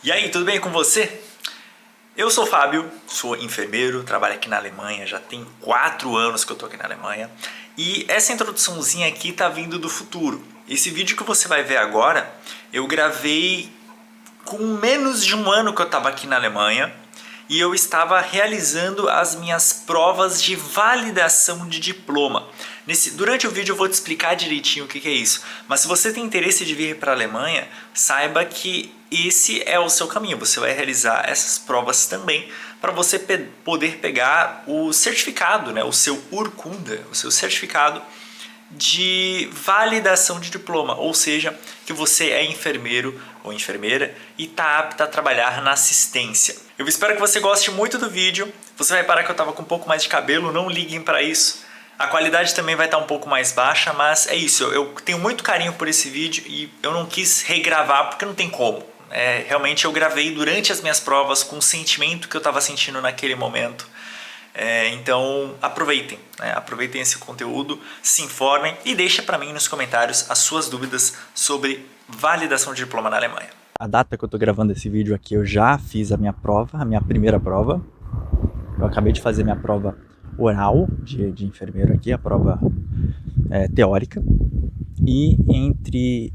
E aí, tudo bem com você? Eu sou o Fábio, sou enfermeiro, trabalho aqui na Alemanha, já tem 4 anos que eu tô aqui na Alemanha. E essa introduçãozinha aqui tá vindo do futuro. Esse vídeo que você vai ver agora, eu gravei com menos de um ano que eu estava aqui na Alemanha e eu estava realizando as minhas provas de validação de diploma. Durante o vídeo eu vou te explicar direitinho o que é isso, mas se você tem interesse de vir para a Alemanha, saiba que esse é o seu caminho. Você vai realizar essas provas também para você poder pegar o certificado, né? O seu Urkunde, o seu certificado de validação de diploma, ou seja, que você é enfermeiro ou enfermeira e está apta a trabalhar na assistência. Eu espero que você goste muito do vídeo. Você vai reparar que eu estava com um pouco mais de cabelo, não liguem para isso. A qualidade também vai estar um pouco mais baixa, mas é isso. Eu tenho muito carinho por esse vídeo e eu não quis regravar porque não tem como. Realmente eu gravei durante as minhas provas com o sentimento que eu estava sentindo naquele momento. Então aproveitem, né? Aproveitem esse conteúdo, se informem e deixem para mim nos comentários as suas dúvidas sobre validação de diploma na Alemanha. A data que eu estou gravando esse vídeo aqui, eu já fiz a minha prova, a minha primeira prova. Eu acabei de fazer minha prova oral de enfermeiro aqui, a prova teórica. E entre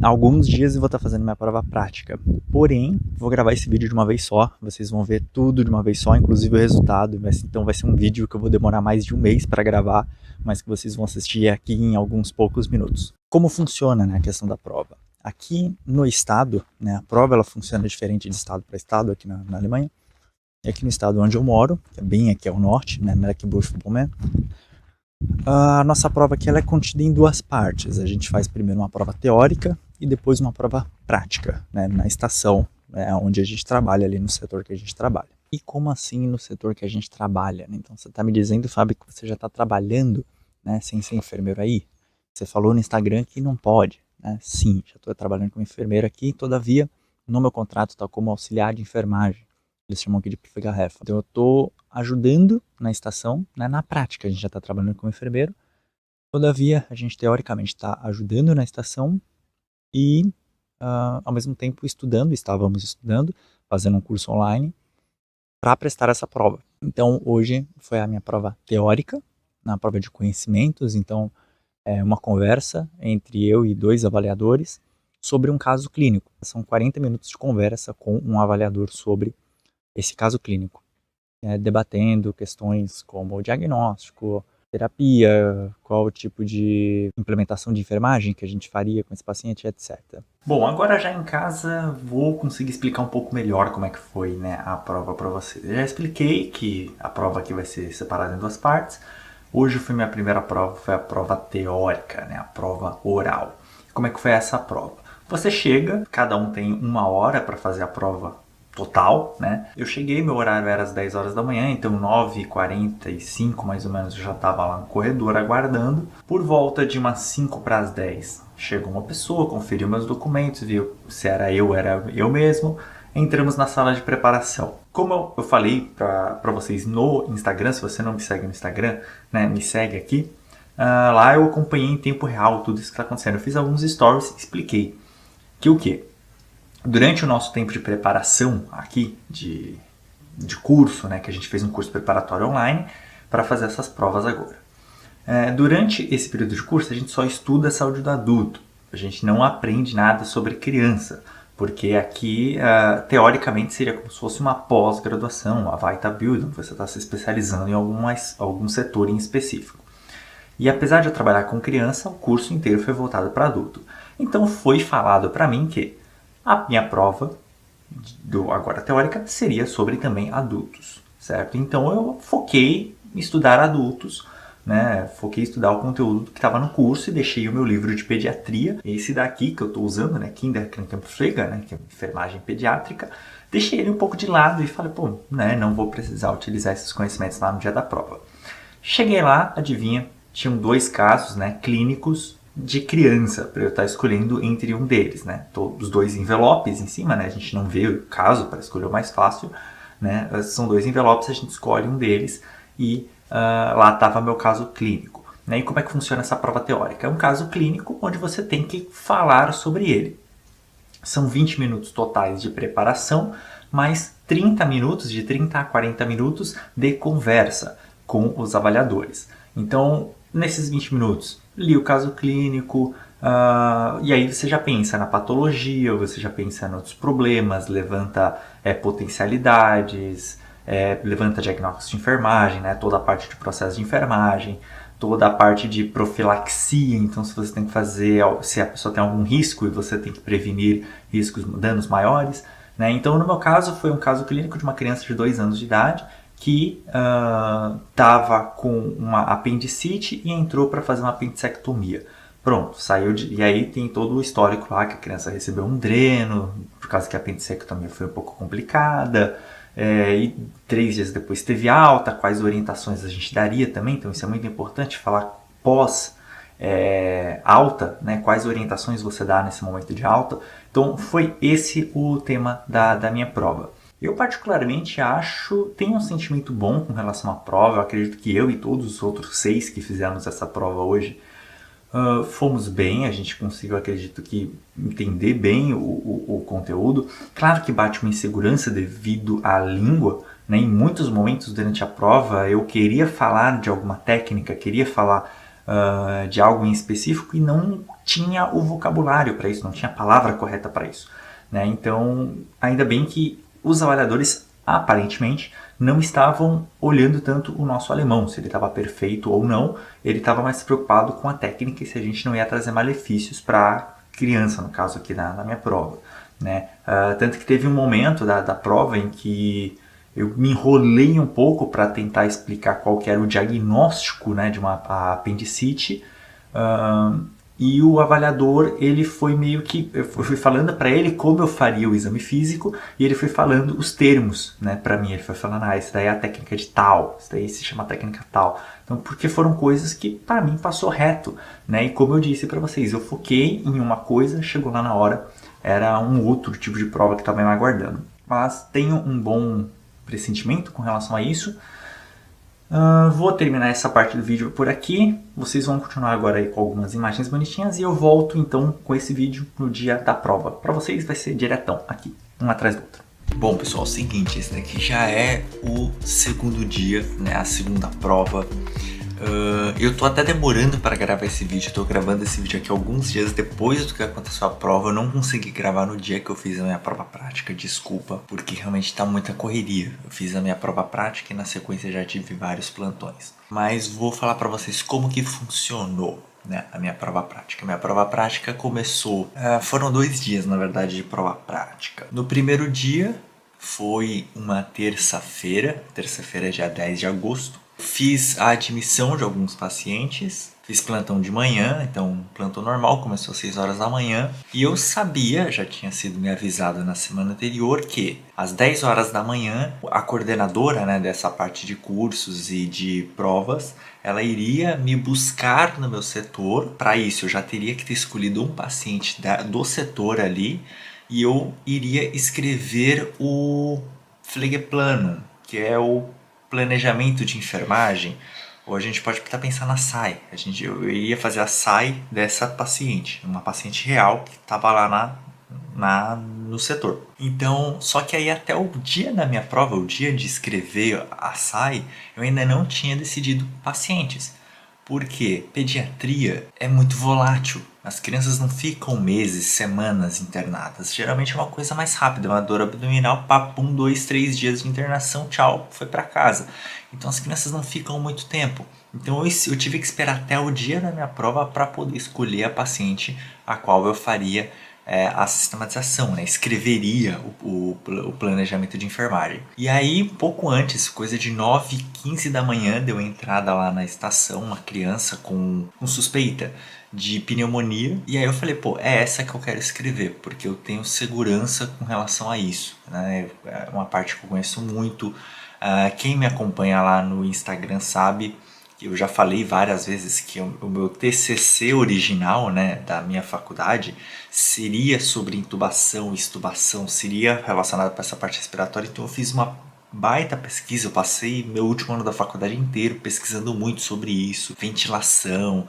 alguns dias eu vou estar fazendo minha prova prática. Porém, vou gravar esse vídeo de uma vez só. Vocês vão ver tudo de uma vez só, inclusive o resultado. Então vai ser um vídeo que eu vou demorar mais de um mês para gravar, mas que vocês vão assistir aqui em alguns poucos minutos. Como funciona, né, a questão da prova? Aqui no estado, né, a prova ela funciona diferente de estado para estado aqui na Alemanha. E aqui no estado onde eu moro, que é bem aqui ao norte, né, Mecklenburg-Vorpommern, a nossa prova aqui ela é contida em duas partes. A gente faz primeiro uma prova teórica e depois uma prova prática, né, na estação, né, onde a gente trabalha, ali no setor que a gente trabalha. E como assim no setor que a gente trabalha? Né? Então você está me dizendo, Fábio, que você já está trabalhando, né, sem ser enfermeiro aí? Você falou no Instagram que não pode. Né? Sim, já estou trabalhando como enfermeiro aqui, todavia no meu contrato está como auxiliar de enfermagem. Eles chamam aqui de Pflegehelfer. Então eu estou ajudando na estação, né, na prática a gente já está trabalhando como enfermeiro. Todavia a gente teoricamente está ajudando na estação e ao mesmo tempo estávamos estudando, fazendo um curso online para prestar essa prova. Então hoje foi a minha prova teórica, na prova de conhecimentos, então é uma conversa entre eu e 2 avaliadores sobre um caso clínico. São 40 minutos de conversa com um avaliador sobre esse caso clínico, debatendo questões como diagnóstico, terapia, qual o tipo de implementação de enfermagem que a gente faria com esse paciente, etc. Bom, agora já em casa vou conseguir explicar um pouco melhor como é que foi, né, a prova para vocês. Eu já expliquei que a prova aqui vai ser separada em 2 partes. Hoje foi minha primeira prova, foi a prova teórica, né, a prova oral. Como é que foi essa prova? Você chega, cada um tem 1 hora para fazer a prova total, né? Eu cheguei, meu horário era às 10 horas da manhã, então 9h45 mais ou menos eu já estava lá no corredor aguardando. Por volta de umas 5 para as 10, chegou uma pessoa, conferiu meus documentos, viu se era eu mesmo. Entramos na sala de preparação. Como eu falei para vocês no Instagram, se você não me segue no Instagram, né, me segue aqui. Lá eu acompanhei em tempo real tudo isso que está acontecendo. Eu fiz alguns stories e expliquei que o quê? Durante o nosso tempo de preparação aqui, de curso, né, que a gente fez um curso preparatório online para fazer essas provas agora. Durante esse período de curso, a gente só estuda a saúde do adulto. A gente não aprende nada sobre criança, porque aqui, teoricamente, seria como se fosse uma pós-graduação, a Weiterbildung, você está se especializando em algum setor em específico. E apesar de eu trabalhar com criança, o curso inteiro foi voltado para adulto. Então foi falado para mim que a minha prova, agora teórica, seria sobre também adultos, certo? Então eu foquei em estudar adultos, né? Foquei em estudar o conteúdo que estava no curso e deixei o meu livro de pediatria, esse daqui que eu estou usando, né? Kinderkrankenpflege, né? Que é enfermagem pediátrica. Deixei ele um pouco de lado e falei, pô, né? Não vou precisar utilizar esses conhecimentos lá no dia da prova. Cheguei lá, adivinha, tinham 2 casos, né, clínicos de criança, para eu estar escolhendo entre um deles, né? Os 2 envelopes em cima, né? A gente não vê o caso para escolher o mais fácil, né? São 2 envelopes, a gente escolhe um deles e lá estava meu caso clínico. Né? E como é que funciona essa prova teórica? É um caso clínico onde você tem que falar sobre ele. são 20 minutos totais de preparação, mais 30 minutos, de 30 a 40 minutos de conversa com os avaliadores. Então, nesses 20 minutos, li o caso clínico, e aí você já pensa na patologia, você já pensa em outros problemas, levanta potencialidades, levanta diagnóstico de enfermagem, né, toda a parte de processo de enfermagem, toda a parte de profilaxia, então se você tem que fazer, se a pessoa tem algum risco e você tem que prevenir riscos, danos maiores, né? Então no meu caso foi um caso clínico de uma criança de 2 anos de idade que estava com uma apendicite e entrou para fazer uma apendicectomia. Pronto, saiu e aí tem todo o histórico lá que a criança recebeu um dreno, por causa que a apendicectomia foi um pouco complicada, e 3 dias depois teve alta, quais orientações a gente daria também, então isso é muito importante, falar pós alta, né, quais orientações você dá nesse momento de alta. Então foi esse o tema da minha prova. Eu particularmente tenho um sentimento bom com relação à prova. Eu acredito que eu e todos os outros 6 que fizemos essa prova hoje fomos bem, a gente conseguiu, acredito que, entender bem o conteúdo. Claro que bate uma insegurança devido à língua, né? Em muitos momentos durante a prova eu queria falar de alguma técnica, queria falar de algo em específico e não tinha o vocabulário para isso, não tinha a palavra correta para isso, né? Então, ainda bem que os avaliadores, aparentemente, não estavam olhando tanto o nosso alemão, se ele estava perfeito ou não, ele estava mais preocupado com a técnica e se a gente não ia trazer malefícios para a criança, no caso aqui na minha prova, né? Tanto que teve um momento da prova em que eu me enrolei um pouco para tentar explicar qual que era o diagnóstico, né, de uma apendicite, e o avaliador, ele foi meio que, eu fui falando para ele como eu faria o exame físico e ele foi falando os termos, né, para mim. Ele foi falando, isso daí é a técnica de tal, isso daí se chama técnica tal. Então, porque foram coisas que para mim passou reto, né? E como eu disse para vocês, eu foquei em uma coisa, chegou lá na hora, era um outro tipo de prova que estava me aguardando. Mas tenho um bom pressentimento com relação a isso. Vou terminar essa parte do vídeo por aqui. Vocês vão continuar agora aí com algumas imagens bonitinhas e eu volto então com esse vídeo no dia da prova. Para vocês vai ser diretão aqui, um atrás do outro. Bom pessoal, é o seguinte, esse daqui já é o segundo dia, né, a segunda prova. Eu tô até demorando para gravar esse vídeo, tô gravando esse vídeo aqui alguns dias depois do que aconteceu a prova. Eu não consegui gravar no dia que eu fiz a minha prova prática, desculpa, porque realmente tá muita correria. Eu fiz a minha prova prática e na sequência já tive vários plantões. Mas vou falar para vocês como que funcionou, né, a minha prova prática. Minha prova prática começou, foram 2 dias na verdade de prova prática. No primeiro dia foi uma terça-feira, dia 10 de agosto. Fiz a admissão de alguns pacientes, fiz plantão de manhã, então plantão normal, começou às 6 horas da manhã. E eu sabia, já tinha sido me avisado na semana anterior, que às 10 horas da manhã, a coordenadora, né, dessa parte de cursos e de provas, ela iria me buscar no meu setor. Para isso eu já teria que ter escolhido um paciente do setor ali e eu iria escrever o Pflegeplanum, que é o planejamento de enfermagem, ou a gente pode estar pensando na SAI. Eu iria fazer a SAI dessa paciente, uma paciente real que estava lá no setor. Então, só que aí até o dia da minha prova, o dia de escrever a SAI, eu ainda não tinha decidido pacientes. Porque pediatria é muito volátil. As crianças não ficam meses, semanas internadas. Geralmente é uma coisa mais rápida, uma dor abdominal, papum, 2, 3 dias de internação, tchau, foi para casa. Então as crianças não ficam muito tempo. Então eu tive que esperar até o dia da minha prova para poder escolher a paciente a qual eu faria a sistematização, né? Escreveria o planejamento de enfermagem. E aí, pouco antes, coisa de 9h15 da manhã, deu entrada lá na estação uma criança com suspeita de pneumonia. E aí eu falei, é essa que eu quero escrever, porque eu tenho segurança com relação a isso, né? É uma parte que eu conheço muito. Quem me acompanha lá no Instagram sabe. Eu já falei várias vezes que o meu TCC original, né, da minha faculdade seria sobre intubação e extubação, seria relacionado para essa parte respiratória. Então eu fiz uma baita pesquisa. Eu passei meu último ano da faculdade inteiro pesquisando muito sobre isso, ventilação,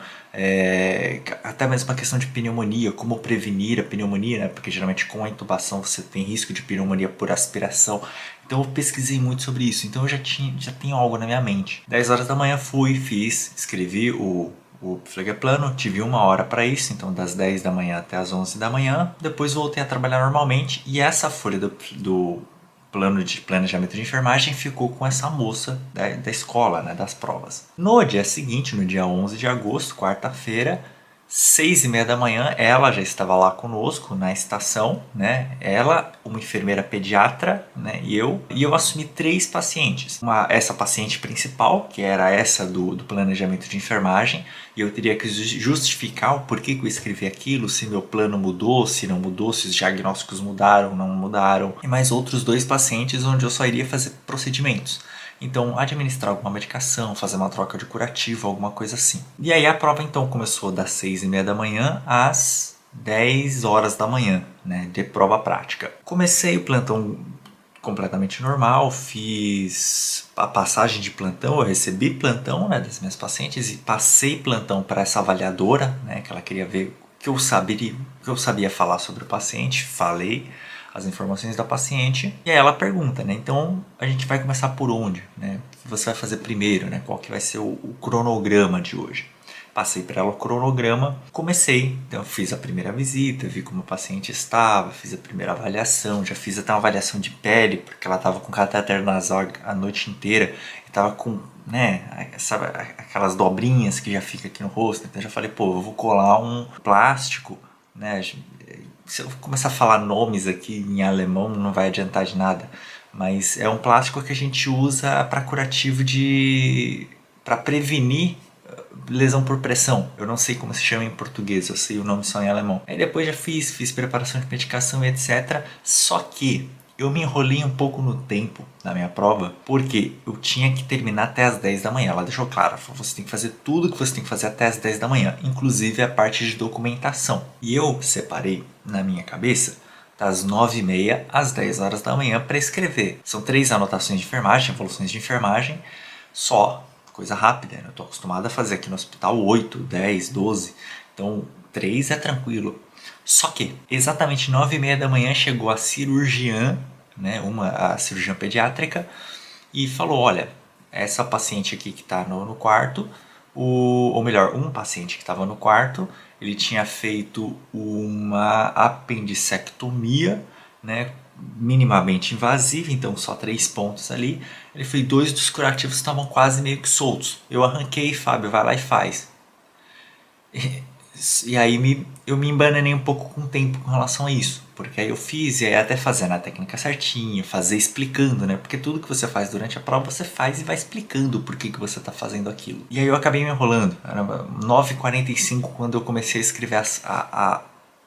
até mesmo a questão de pneumonia, como prevenir a pneumonia, né? Porque geralmente com a intubação você tem risco de pneumonia por aspiração. Então eu pesquisei muito sobre isso, então eu já tenho algo na minha mente. 10 horas da manhã escrevi o Pflegeplano, tive 1 hora para isso, então das 10 da manhã até as 11 da manhã. Depois voltei a trabalhar normalmente e essa folha do plano de planejamento de enfermagem ficou com essa moça da escola, né, das provas. No dia seguinte, no dia 11 de agosto, quarta-feira, 6h30 da manhã, ela já estava lá conosco na estação, né? Ela, uma enfermeira pediatra, né? E eu assumi 3 pacientes. Essa paciente principal, que era essa do planejamento de enfermagem, e eu teria que justificar o porquê que eu escrevi aquilo, se meu plano mudou, se não mudou, se os diagnósticos mudaram, não mudaram. E mais outros 2 pacientes onde eu só iria fazer procedimentos. Então, administrar alguma medicação, fazer uma troca de curativo, alguma coisa assim. E aí a prova então começou das 6h30 da manhã às 10 horas da manhã, né, de prova prática. Comecei o plantão completamente normal, fiz a passagem de plantão, eu recebi plantão, né, das minhas pacientes e passei plantão para essa avaliadora, né, que ela queria ver o que eu sabia falar sobre o paciente, falei as informações da paciente e aí ela pergunta, né? Então a gente vai começar por onde, né? O que você vai fazer primeiro, né? Qual que vai ser o cronograma de hoje? Passei para ela o cronograma, comecei, então fiz a primeira visita, vi como o paciente estava, fiz a primeira avaliação, já fiz até uma avaliação de pele, porque ela estava com catéter nasal a noite inteira e estava com, né, sabe, aquelas dobrinhas que já fica aqui no rosto, então eu já falei, pô, eu vou colar um plástico, né? Se eu começar a falar nomes aqui em alemão não vai adiantar de nada, mas é um plástico que a gente usa para curativo para prevenir lesão por pressão. Eu não sei como se chama em português, eu sei o nome só em alemão. Aí depois já fiz preparação de medicação e etc. Só que eu me enrolei um pouco no tempo na minha prova, porque eu tinha que terminar até as 10 da manhã. Ela deixou claro, você tem que fazer tudo que você tem que fazer até as 10 da manhã, inclusive a parte de documentação. E eu separei na minha cabeça das 9h30 às 10 horas da manhã para escrever. São 3 anotações de enfermagem, evoluções de enfermagem, só coisa rápida, né? Eu estou acostumado a fazer aqui no hospital 8, 10, 12, então 3 é tranquilo. Só que exatamente 9h30 da manhã chegou a cirurgiã, né, a cirurgiã pediátrica, e falou, olha, essa paciente aqui que está no quarto, ou melhor, um paciente que estava no quarto, ele tinha feito uma apendicectomia, né, minimamente invasiva, então só 3 pontos ali. Ele foi 2 dos curativos estavam quase meio que soltos. Eu arranquei, Fábio, vai lá e faz. E aí eu me embananei um pouco com o tempo com relação a isso. Porque aí eu fiz, e aí até fazendo a técnica certinha, fazer explicando, né? Porque tudo que você faz durante a prova, você faz e vai explicando por que você está fazendo aquilo. E aí eu acabei me enrolando. Era 9h45 quando eu comecei a escrever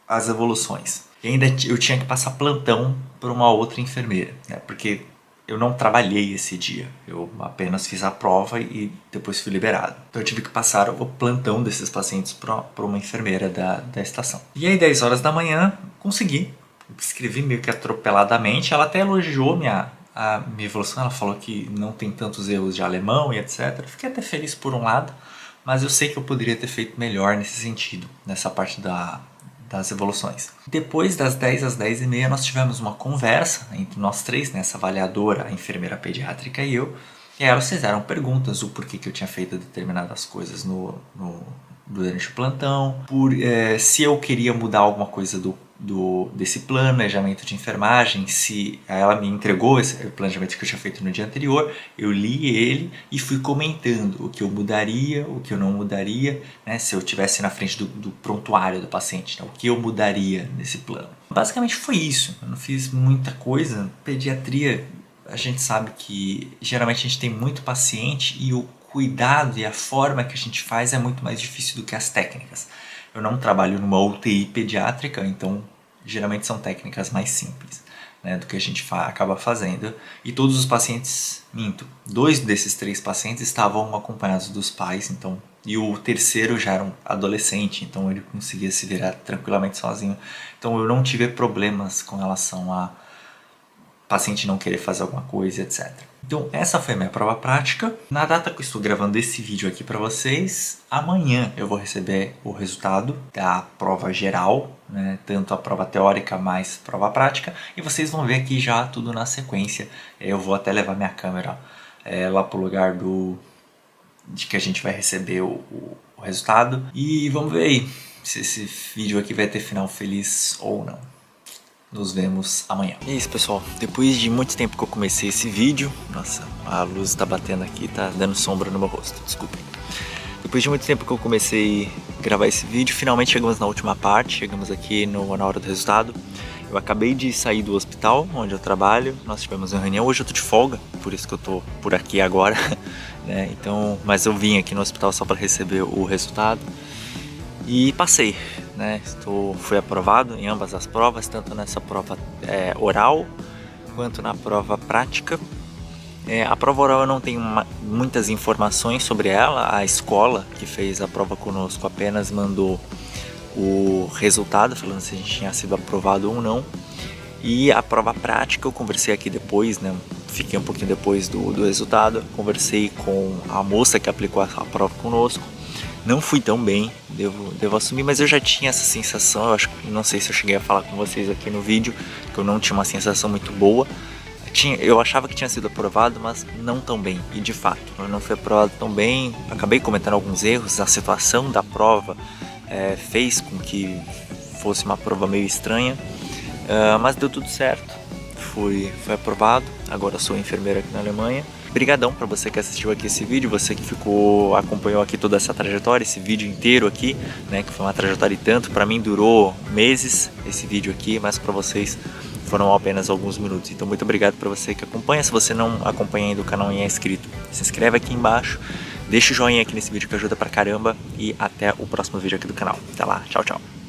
as evoluções. E ainda eu tinha que passar plantão para uma outra enfermeira, né? Porque eu não trabalhei esse dia, eu apenas fiz a prova e depois fui liberado. Então eu tive que passar o plantão desses pacientes para uma enfermeira da estação. E aí 10 horas da manhã, consegui, escrevi meio que atropeladamente, ela até elogiou a minha evolução, ela falou que não tem tantos erros de alemão e etc. Fiquei até feliz por um lado, mas eu sei que eu poderia ter feito melhor nesse sentido, nessa parte das evoluções. Depois das 10 às 10h30 nós tivemos uma conversa entre nós 3, né, essa avaliadora, a enfermeira pediátrica e eu, e aí elas fizeram perguntas, o porquê que eu tinha feito determinadas coisas durante o plantão, se eu queria mudar alguma coisa desse planejamento de enfermagem, se ela me entregou esse planejamento que eu tinha feito no dia anterior, eu li ele e fui comentando o que eu mudaria, o que eu não mudaria, né, se eu estivesse na frente do prontuário do paciente, né, o que eu mudaria nesse plano. Basicamente foi isso, eu não fiz muita coisa. Pediatria, a gente sabe que geralmente a gente tem muito paciente e o cuidado e a forma que a gente faz é muito mais difícil do que as técnicas. Eu não trabalho numa UTI pediátrica, então geralmente são técnicas mais simples, né, do que a gente acaba fazendo. E todos os pacientes, 2 desses 3 pacientes estavam acompanhados dos pais, então, e o terceiro já era um adolescente, então ele conseguia se virar tranquilamente sozinho. Então eu não tive problemas com relação a paciente não querer fazer alguma coisa, etc. Então essa foi a minha prova prática. Na data que eu estou gravando esse vídeo aqui para vocês, amanhã eu vou receber o resultado da prova geral, né? Tanto a prova teórica mais prova prática, e vocês vão ver aqui já tudo na sequência. Eu vou até levar minha câmera lá pro lugar de que a gente vai receber o resultado, e vamos ver aí se esse vídeo aqui vai ter final feliz ou não. Nos vemos amanhã. É isso, pessoal. Depois de muito tempo que eu comecei esse vídeo... Nossa, a luz tá batendo aqui, tá dando sombra no meu rosto, desculpem. Depois de muito tempo que eu comecei a gravar esse vídeo, finalmente chegamos na última parte. Chegamos aqui na hora do resultado. Eu acabei de sair do hospital onde eu trabalho. Nós tivemos uma reunião. Hoje eu tô de folga, por isso que eu tô por aqui agora. Né? Então, mas eu vim aqui no hospital só para receber o resultado. E passei, né? Fui aprovado em ambas as provas, tanto nessa prova oral quanto na prova prática. A prova oral eu não tenho muitas informações sobre ela. A escola que fez a prova conosco apenas mandou o resultado, falando se a gente tinha sido aprovado ou não. E a prova prática eu conversei aqui depois, né? Fiquei um pouquinho depois do resultado. Conversei com a moça que aplicou a prova conosco. Não fui tão bem, devo assumir, mas eu já tinha essa sensação. Não sei se eu cheguei a falar com vocês aqui no vídeo, que eu não tinha uma sensação muito boa. Eu achava que tinha sido aprovado, mas não tão bem. E de fato, eu não fui aprovado tão bem. Acabei cometendo alguns erros. A situação da prova fez com que fosse uma prova meio estranha, mas deu tudo certo. Fui aprovado. Agora eu sou enfermeiro aqui na Alemanha. Brigadão para você que assistiu aqui esse vídeo, você que acompanhou aqui toda essa trajetória, esse vídeo inteiro aqui, né, que foi uma trajetória e tanto. Para mim durou meses esse vídeo aqui, mas para vocês foram apenas alguns minutos. Então muito obrigado para você que acompanha. Se você não acompanha ainda o canal e é inscrito, se inscreve aqui embaixo, deixa o joinha aqui nesse vídeo que ajuda pra caramba, e até o próximo vídeo aqui do canal. Até lá, tchau, tchau.